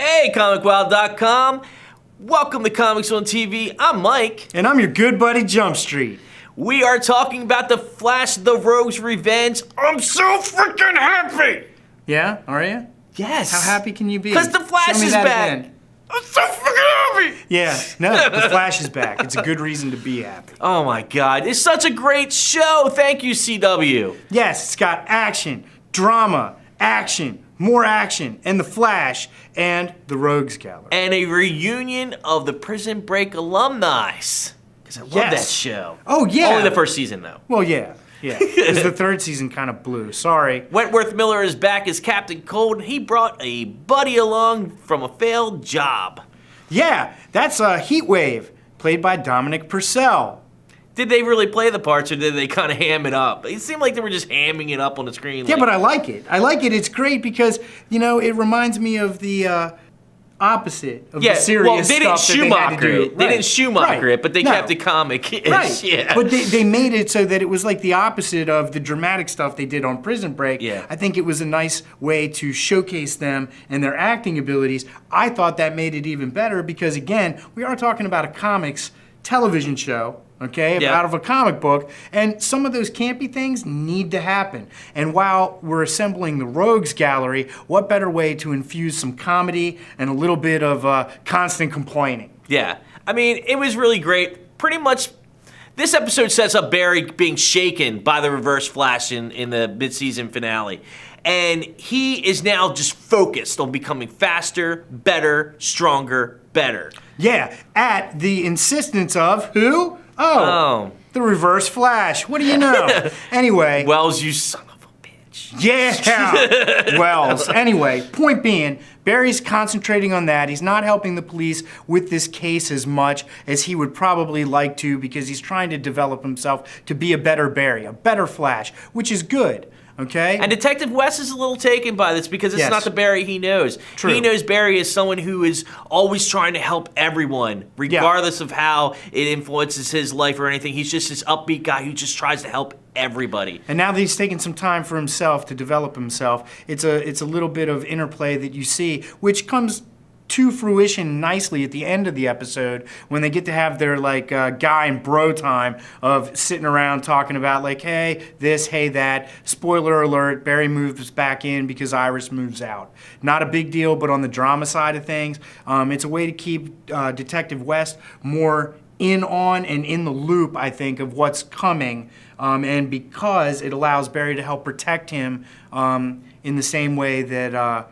Hey, ComicWow.com. Welcome to Comics on TV. I'm Mike. And I'm your good buddy, Jump Street. We are talking about The Flash, The Rogue's Revenge. I'm so freaking happy! Yeah, are you? Yes. How happy can you be? Because The Flash is back. Again. I'm so freaking happy! Yeah, no, The Flash is back. It's a good reason to be happy. Oh my God, it's such a great show. Thank you, CW. Yes, it's got action, drama, action, more action, and The Flash, and the Rogues Gallery. And a reunion of the Prison Break alumni. Because I love that show. Oh, yeah. Only the first season, though. Well, yeah. Because the third season kind of blew. Sorry. Wentworth Miller is back as Captain Cold, and he brought a buddy along from a failed job. Yeah, that's Heatwave, played by Dominic Purcell. Did they really play the parts, or did they kind of ham it up? It seemed like they were just hamming it up on the screen. Yeah, but I like it. I like it. It's great because, you know, it reminds me of the opposite of the serious stuff that they had to do. They didn't Schumacher it, but they kept it comic-ish. Right. Yeah. But they made it so that it was like the opposite of the dramatic stuff they did on Prison Break. Yeah. I think it was a nice way to showcase them and their acting abilities. I thought that made it even better because, again, we are talking about a comics television show, okay, out of a comic book, and some of those campy things need to happen. And while we're assembling the Rogues Gallery, what better way to infuse some comedy and a little bit of constant complaining? Yeah, I mean, it was really great. Pretty much, this episode sets up Barry being shaken by the Reverse Flash in the mid-season finale. And he is now just focused on becoming faster, better, stronger, better. Yeah, at the insistence of who? Oh, the Reverse Flash. What do you know? Anyway. Wells, you son of a bitch. Yeah, Wells. Anyway, point being, Barry's concentrating on that. He's not helping the police with this case as much as he would probably like to because he's trying to develop himself to be a better Barry, a better Flash, which is good. Okay. And Detective West is a little taken by this because it's not the Barry he knows. True. He knows Barry as someone who is always trying to help everyone, regardless of how it influences his life or anything. He's just this upbeat guy who just tries to help everybody. And now that he's taken some time for himself to develop himself, it's a little bit of interplay that you see, which comes to fruition nicely at the end of the episode when they get to have their like guy and bro time of sitting around talking about like, hey this, hey that. Spoiler alert, Barry moves back in because Iris moves out. Not a big deal, but on the drama side of things, it's a way to keep Detective West more in on and in the loop, I think, of what's coming, and because it allows Barry to help protect him in the same way that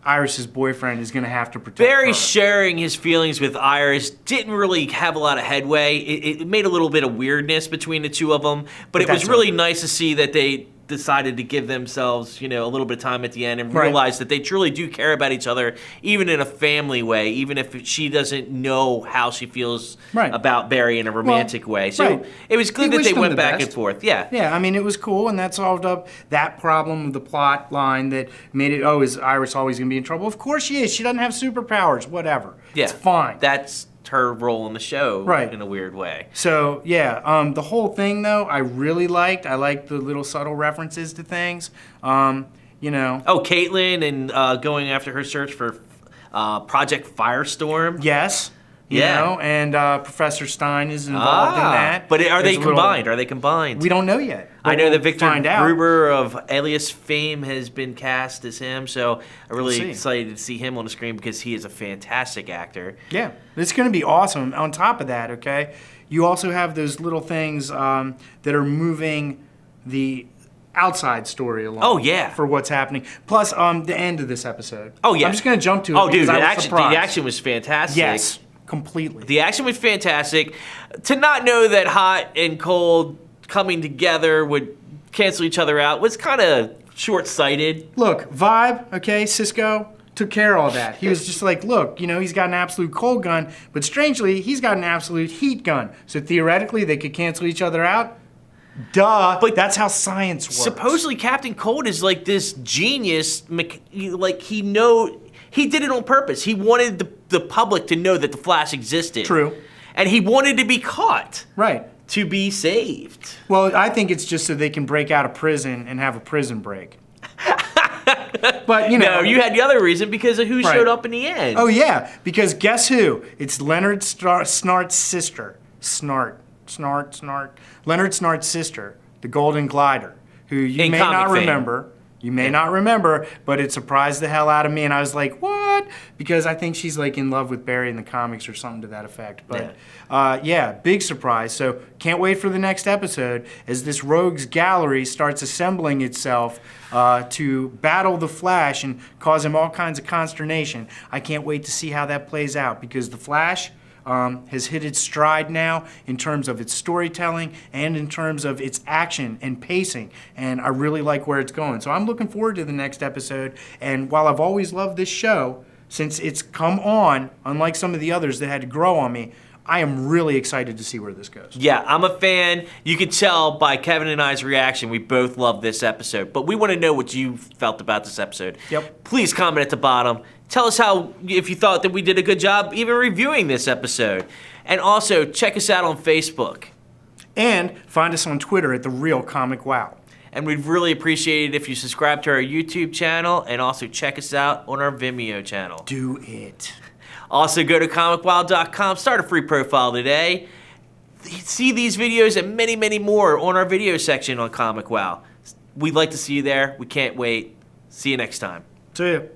Iris's boyfriend is going to have to protect Barry her. sharing his feelings with Iris didn't really have a lot of headway. It made a little bit of weirdness between the two of them, but it was really nice to see that they decided to give themselves, you know, a little bit of time at the end and realize that they truly do care about each other, even in a family way, even if she doesn't know how she feels about Barry in a romantic way. So it was good that they went back and forth. Yeah. Yeah, I mean, it was cool, and that solved up that problem of the plot line that made it, oh, is Iris always going to be in trouble? Of course she is. She doesn't have superpowers, whatever. Yeah. It's fine. That's her role in the show in a weird way. So, yeah, the whole thing, though, I really liked. I liked the little subtle references to things, you know. Oh, Caitlin and going after her search for Project Firestorm. Yes. You know, and Professor Stein is involved in that. But are they combined? Are they combined? We don't know yet. I know that Victor Gruber of Alias fame has been cast as him, so I'm really excited to see him on the screen because he is a fantastic actor. Yeah, it's going to be awesome. On top of that, okay, you also have those little things that are moving the outside story along. Oh, yeah. For what's happening. Plus, the end of this episode. Oh, yeah. I'm just going to jump to it. Oh, dude, the action was fantastic. Yes. Completely. The action was fantastic. To not know that Hot and Cold coming together would cancel each other out was kind of short-sighted. Look, Vibe, okay, Cisco took care of all that. He was just like, look, you know, he's got an absolute cold gun, but strangely, he's got an absolute heat gun. So theoretically, they could cancel each other out. Duh, but that's how science works. Supposedly, Captain Cold is like this genius, like he did it on purpose. He wanted the public to know that the Flash existed. True. And he wanted to be caught. Right. To be saved. Well, I think it's just so they can break out of prison and have a prison break. But, you know. No, you had the other reason because of who showed up in the end. Oh, yeah, because guess who? It's Leonard Snart's sister. Snart. Leonard Snart's sister, the Golden Glider, who you may not remember. You may not remember, but it surprised the hell out of me, and I was like, what? Because I think she's like in love with Barry in the comics or something to that effect. But yeah, big surprise. So can't wait for the next episode as this rogues gallery starts assembling itself to battle the Flash and cause him all kinds of consternation. I can't wait to see how that plays out because the Flash has hit its stride now in terms of its storytelling and in terms of its action and pacing, and I really like where it's going. So I'm looking forward to the next episode, and while I've always loved this show, since it's come on, unlike some of the others that had to grow on me, I am really excited to see where this goes. Yeah, I'm a fan. You can tell by Kevin and I's reaction, we both love this episode, but we want to know what you felt about this episode. Yep. Please comment at the bottom. Tell us if you thought that we did a good job even reviewing this episode. And also, check us out on Facebook. And find us on Twitter at The Real ComicWow. And we'd really appreciate it if you subscribe to our YouTube channel and also check us out on our Vimeo channel. Do it. Also, go to ComicWow.com, start a free profile today. See these videos and many, many more on our video section on ComicWow. We'd like to see you there. We can't wait. See you next time. See you.